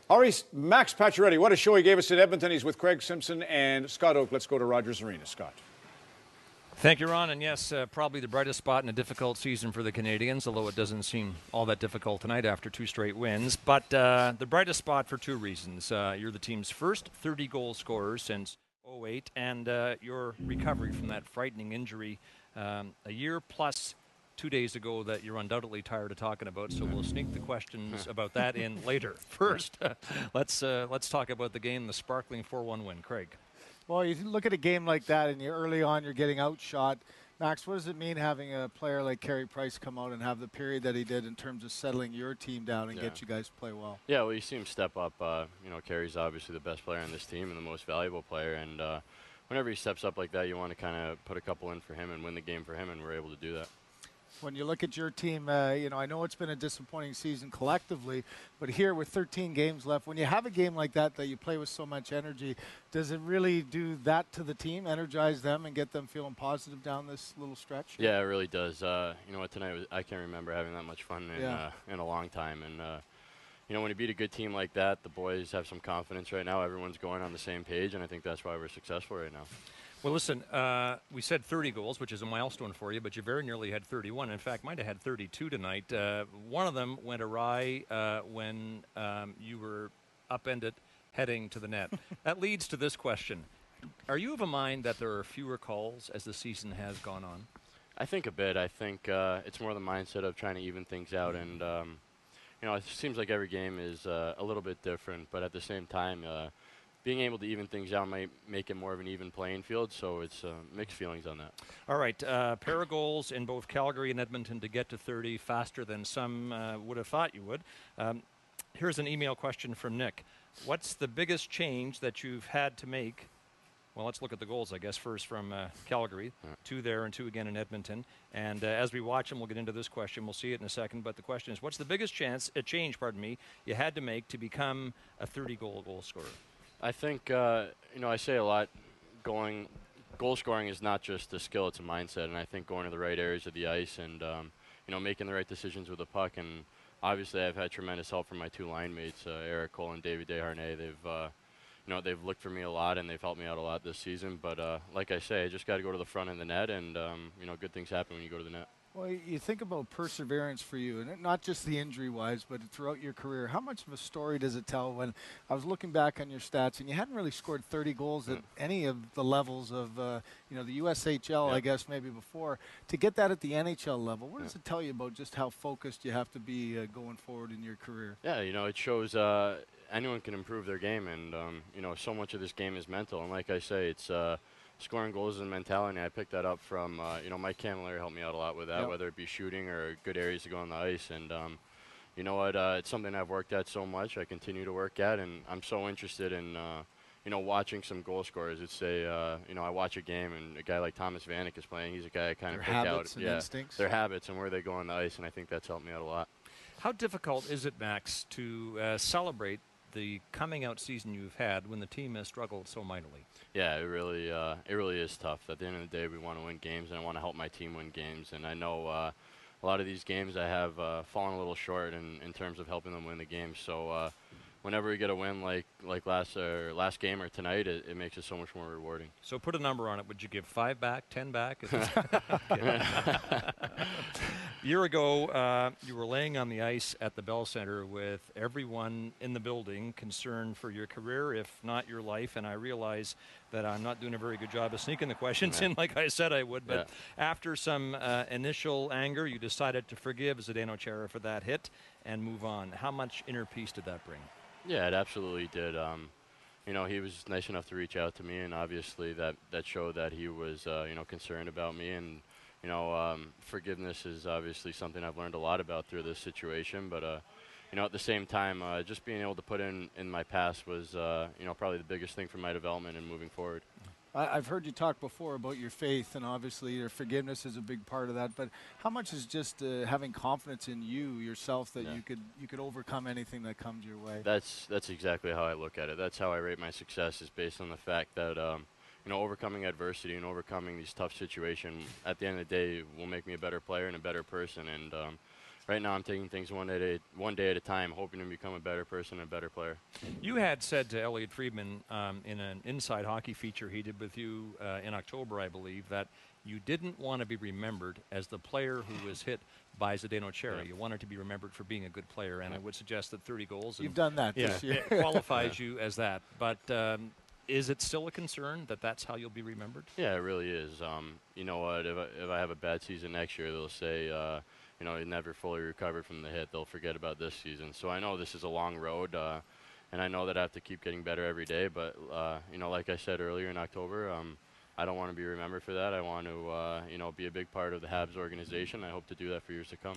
All right, Max Pacioretty, what a show he gave us at Edmonton. He's with Craig Simpson and Scott Oake. Let's go to Rogers Arena. Scott. Thank you, Ron. And yes, probably the brightest spot in a difficult season for the Canadians, although it doesn't seem all that difficult tonight after 2 straight wins. But the brightest spot for 2 reasons. You're the team's first 30-goal scorer since 2008, and your recovery from that frightening injury a year plus 2 days ago that you're undoubtedly tired of talking about, so we'll sneak the questions about that in later. First, let's talk about the game, the sparkling 4-1 win. Craig. Well, you look at a game like that, and early on you're getting outshot. Max, what does it mean having a player like Carey Price come out and have the period that he did in terms of settling your team down and get you guys to play well? Yeah, well, you see him step up. Carey's obviously the best player on this team and the most valuable player, and whenever he steps up like that, you want to kind of put a couple in for him and win the game for him, and we're able to do that. When you look at your team, I know it's been a disappointing season collectively, but here with 13 games left, when you have a game like that you play with so much energy, does it really do that to the team, energize them and get them feeling positive down this little stretch? Yeah, it really does. You know what, tonight I can't remember having that much fun in a long time. And, when you beat a good team like that, the boys have some confidence right now. Everyone's going on the same page, and I think that's why we're successful right now. Well, listen, we said 30 goals, which is a milestone for you, but you very nearly had 31. In fact, might have had 32 tonight. One of them went awry when you were upended heading to the net. That leads to this question. Are you of a mind that there are fewer calls as the season has gone on? I think a bit. I think it's more the mindset of trying to even things out. And, it seems like every game is a little bit different, but at the same time, being able to even things out might make it more of an even playing field, so it's mixed feelings on that. All right, pair of goals in both Calgary and Edmonton to get to 30 faster than some would have thought you would. Here's an email question from Nick. What's the biggest change that you've had to make? Well, let's look at the goals, I guess, first from Calgary. 2 there and 2 again in Edmonton. And as we watch them, we'll get into this question. We'll see it in a second. But the question is, what's the biggest change you had to make to become a 30-goal goal scorer? I think, I say a lot, goal scoring is not just a skill, it's a mindset. And I think going to the right areas of the ice and, making the right decisions with the puck. And obviously I've had tremendous help from my 2 line mates, Eric Cole and David Desharnais. They've looked for me a lot and they've helped me out a lot this season. But like I say, I just got to go to the front of the net and, good things happen when you go to the net. Well, you think about perseverance for you, and not just the injury-wise, but throughout your career. How much of a story does it tell when I was looking back on your stats, and you hadn't really scored 30 goals at any of the levels of, the USHL, I guess, maybe before. To get that at the NHL level, what does it tell you about just how focused you have to be going forward in your career? Yeah, it shows anyone can improve their game, and, so much of this game is mental. And like I say, it's scoring goals and mentality. I picked that up from, Mike Camilleri helped me out a lot with that, whether it be shooting or good areas to go on the ice. And you know what, it's something I've worked at so much, I continue to work at, and I'm so interested in, watching some goal scorers. It's I watch a game and a guy like Thomas Vanek is playing. He's a guy I kind of pick out. Habits and instincts. Their habits and where they go on the ice, and I think that's helped me out a lot. How difficult is it, Max, to celebrate the coming out season you've had when the team has struggled so mightily? Yeah, it really is tough. At the end of the day, we want to win games, and I want to help my team win games. And I know a lot of these games I have fallen a little short in terms of helping them win the game. So whenever we get a win like last game or tonight, it makes it so much more rewarding. So put a number on it. Would you give 5 back, 10 back? A year ago, you were laying on the ice at the Bell Center with everyone in the building concerned for your career, if not your life. And I realize that I'm not doing a very good job of sneaking the questions in like I said I would. But after some initial anger, you decided to forgive Zdeno Chara for that hit and move on. How much inner peace did that bring? Yeah, it absolutely did. He was nice enough to reach out to me, and obviously that showed that he was, concerned about me. And forgiveness is obviously something I've learned a lot about through this situation. But, at the same time, just being able to put in my past was, probably the biggest thing for my development and moving forward. I've heard you talk before about your faith, and obviously your forgiveness is a big part of that. But how much is just having confidence in yourself that you could overcome anything that comes your way? That's exactly how I look at it. That's how I rate my success, is based on the fact that overcoming adversity and overcoming these tough situations at the end of the day will make me a better player and a better person. And right now I'm taking things one day at a time, hoping to become a better person and a better player. You had said to Elliot Friedman in an Inside Hockey feature he did with you in October, I believe, that you didn't want to be remembered as the player who was hit by Zdeno Chara. Yeah. You wanted to be remembered for being a good player, and I would suggest that 30 goals. You've done that this year. It qualifies you as that. But is it still a concern that that's how you'll be remembered? Yeah, it really is. You know what? If I have a bad season next year, they'll say, you know, he never fully recovered from the hit. They'll forget about this season. So I know this is a long road, and I know that I have to keep getting better every day. But you know, like I said earlier in October, I don't want to be remembered for that. I want to, you know, be a big part of the Habs organization. I hope to do that for years to come.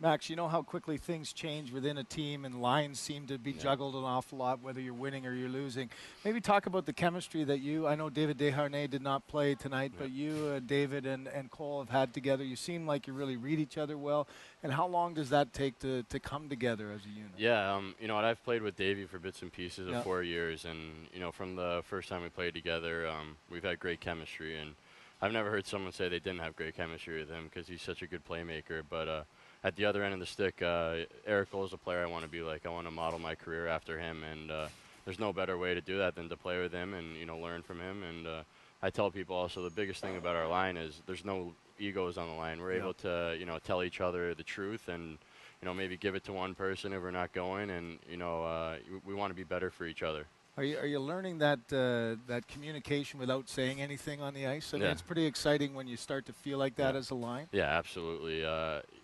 Max, you know how quickly things change within a team and lines seem to be juggled an awful lot, whether you're winning or you're losing. Maybe talk about the chemistry that I know David Desharnais did not play tonight, but you, David, and Cole have had together. You seem like you really read each other well. And how long does that take to come together as a unit? Yeah, you know what, I've played with Davey for bits and pieces of 4 years, and, you know, from the first time we played together, we've had great chemistry. And I've never heard someone say they didn't have great chemistry with him because he's such a good playmaker. But at the other end of the stick, Eric Cole is a player I want to be like. I want to model my career after him, and there's no better way to do that than to play with him and, you know, learn from him. And I tell people also the biggest thing about our line is there's no egos on the line. We're able to, you know, tell each other the truth and, you know, maybe give it to one person if we're not going, and, you know, we want to be better for each other. Are you learning that that communication without saying anything on the ice? I mean, Yeah. it's pretty exciting when you start to feel like that as a line. Yeah, absolutely.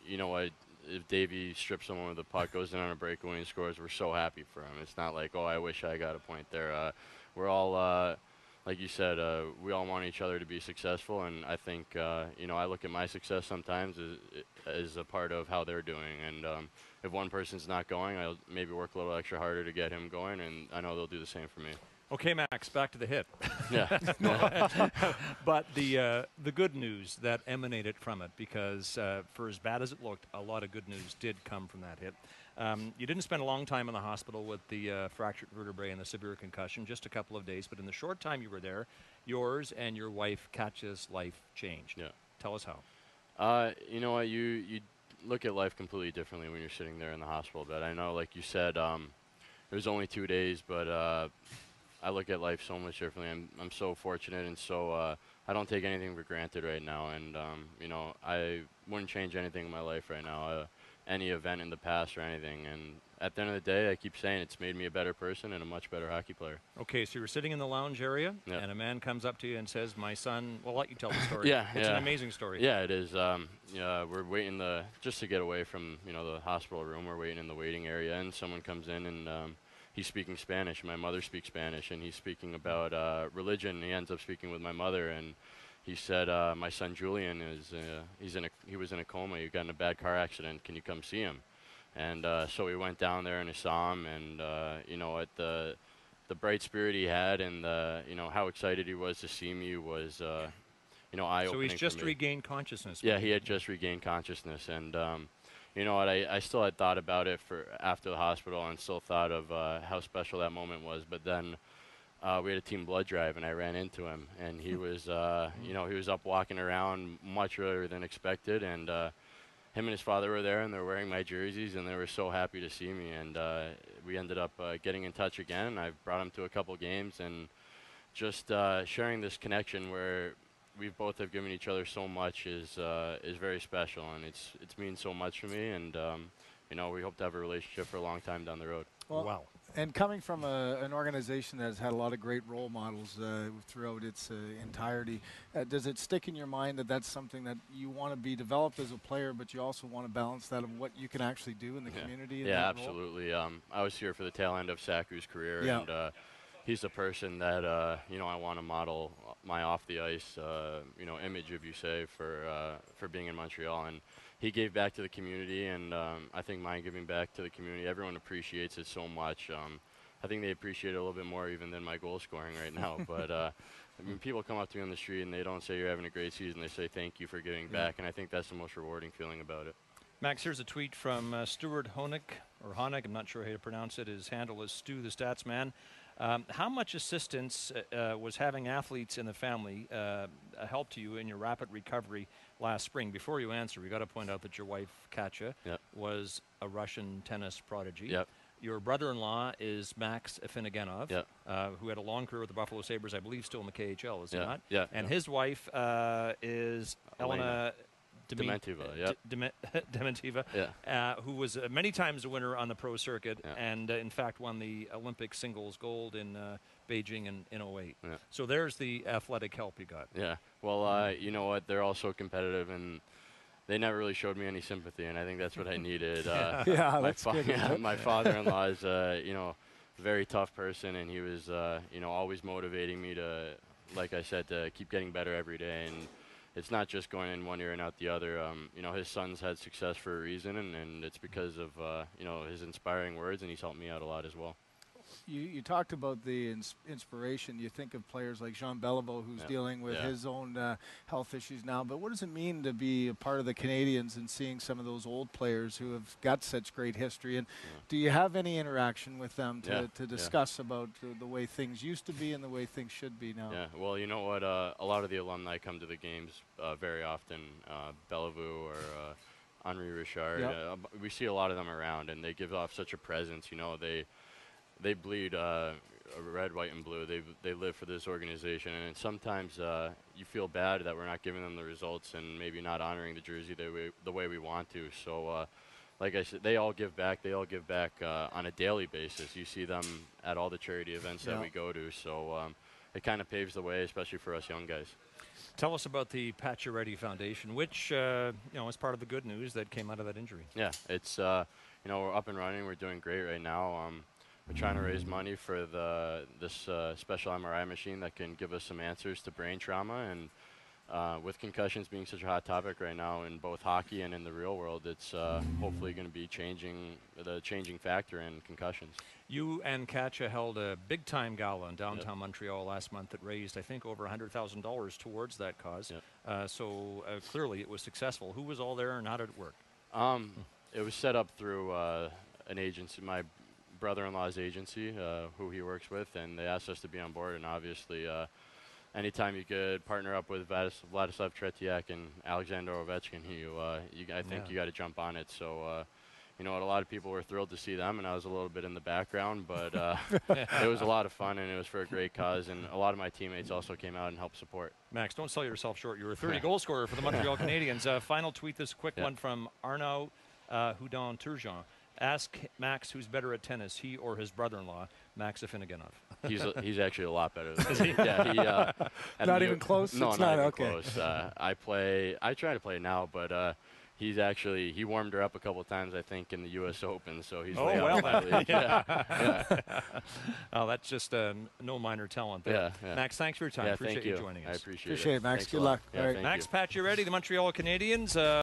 You know what? If Davey strips someone with the puck, goes in on a breakaway and scores, we're so happy for him. It's not like, oh, I wish I got a point there. We're all, like you said, we all want each other to be successful, and I think, you know, I look at my success sometimes as a part of how they're doing. And if one person's not going, I'll maybe work a little extra harder to get him going, and I know they'll do the same for me. Okay, Max, back to the hit. Yeah. But the good news that emanated from it, because for as bad as it looked, a lot of good news did come from that hit. You didn't spend a long time in the hospital with the fractured vertebrae and the severe concussion, just a couple of days. But in the short time you were there, yours and your wife Katya's life changed. Yeah. Tell us how. You know what? You look at life completely differently when you're sitting there in the hospital bed. I know, like you said, it was only 2 days, but I look at life so much differently. I'm so fortunate, and so I don't take anything for granted right now. And you know, I wouldn't change anything in my life right now, any event in the past or anything. And at the end of the day, I keep saying it's made me a better person and a much better hockey player. Okay, so you were sitting in the lounge area, Yeah. and a man comes up to you and says, "My son." Well, I'll let you tell the story. Yeah, It's yeah. an amazing story. Yeah, it is. Yeah, we're waiting just to get away from, you know, the hospital room. We're waiting in the waiting area, and someone comes in and he's speaking Spanish. My mother speaks Spanish, and he's speaking about religion. He ends up speaking with my mother, and he said, "My son Julian he was in a coma. He got in a bad car accident. Can you come see him?" And so we went down there and I saw him, and you know, at the bright spirit he had, and you know, how excited he was to see me was you know, eye-opening. So he's just for me. regained consciousness. Yeah, he had just regained consciousness, and you know what? I still had thought about it for after the hospital, and still thought of how special that moment was. But then we had a team blood drive, and I ran into him, and he was, you know, he was up walking around much earlier than expected, and him and his father were there, and they were wearing my jerseys, and they were so happy to see me. And we ended up getting in touch again. I've brought him to a couple games, and just sharing this connection where we both have given each other so much is very special, and it's means so much to me. And you know, we hope to have a relationship for a long time down the road. Well, Wow. And coming from an organization that has had a lot of great role models throughout its entirety, does it stick in your mind that that's something that you want to be developed as a player, but you also want to balance that of what you can actually do in the community? Yeah, in that role? absolutely. I was here for the tail end of Saku's career, Yeah. and he's a person that you know, I want to model my off the ice you know, image, if you say, for being in Montreal. And he gave back to the community, and I think my giving back to the community, everyone appreciates it so much. I think they appreciate it a little bit more even than my goal scoring right now. But I mean, people come up to me on the street and they don't say you're having a great season. They say thank you for giving back, and I think that's the most rewarding feeling about it. Max, here's a tweet from Stuart Honig, or Honig, I'm not sure how to pronounce it. His handle is Stu the Stats Man. How much assistance was having athletes in the family a help to you in your rapid recovery last spring? Before you answer, we got to point out that your wife, Katya, was a Russian tennis prodigy. Yep. Your brother-in-law is Max Afinogenov, who had a long career with the Buffalo Sabres, I believe still in the KHL, is he not? Yeah. And his wife is Elena Dementiva, Dementiva, who was many times a winner on the pro circuit and, in fact, won the Olympic singles gold in Beijing in 08. Yeah. So there's the athletic help you got. Yeah. Well, you know what? They're all so competitive, and they never really showed me any sympathy, and I think that's what I needed. My father-in-law is, you know, a very tough person, and he was, you know, always motivating me to, like I said, to keep getting better every day. And it's not just going in one ear and out the other. You know, his son's had success for a reason, and it's because of, you know, his inspiring words, and he's helped me out a lot as well. You talked about the inspiration. You think of players like Jean Beliveau, who's dealing with his own health issues now. But what does it mean to be a part of the Canadians and seeing some of those old players who have got such great history? And do you have any interaction with them to discuss about the way things used to be and the way things should be now? Yeah, well, you know what? A lot of the alumni come to the games very often. Bellevue or Henri Richard. We see a lot of them around, and they give off such a presence. You know, they bleed red, white, and blue. They live for this organization, and sometimes you feel bad that we're not giving them the results and maybe not honoring the jersey the way we want to. So, like I said, they all give back. They all give back on a daily basis. You see them at all the charity events that we go to. So it kind of paves the way, especially for us young guys. Tell us about the Pacioretty Foundation, which you know is part of the good news that came out of that injury. Yeah, it's you know, we're up and running. We're doing great right now. We're trying to raise money for this special MRI machine that can give us some answers to brain trauma. And with concussions being such a hot topic right now in both hockey and in the real world, it's hopefully going to be the changing factor in concussions. You and Katya held a big-time gala in downtown Montreal last month that raised, I think, over $100,000 towards that cause. So clearly it was successful. Who was all there, and how did it work? It was set up through an agency, my brother-in-law's agency, who he works with, and they asked us to be on board. And obviously, anytime you could partner up with Vladislav Tretiak and Alexander Ovechkin, I think you got to jump on it. So, you know what, a lot of people were thrilled to see them, and I was a little bit in the background, but it was a lot of fun, and it was for a great cause, and a lot of my teammates also came out and helped support. Max, don't sell yourself short. You're a 30-goal scorer for the Montreal Canadiens. Final tweet, this quick one from Arnaud Houdon-Turgeon. Ask Max who's better at tennis, he or his brother-in-law, Max Afinogenov. He's actually a lot better than me. Not even close? No, it's not even okay. close. I try to play now, but he warmed her up a couple of times, I think, in the U.S. Open, so he's way out of my league. Oh, that's just no minor talent there. Max, thanks for your time. Appreciate you joining us. I appreciate it. Appreciate it, Max. Thanks Good luck. All right. Max Pacioretty, the Montreal Canadiens.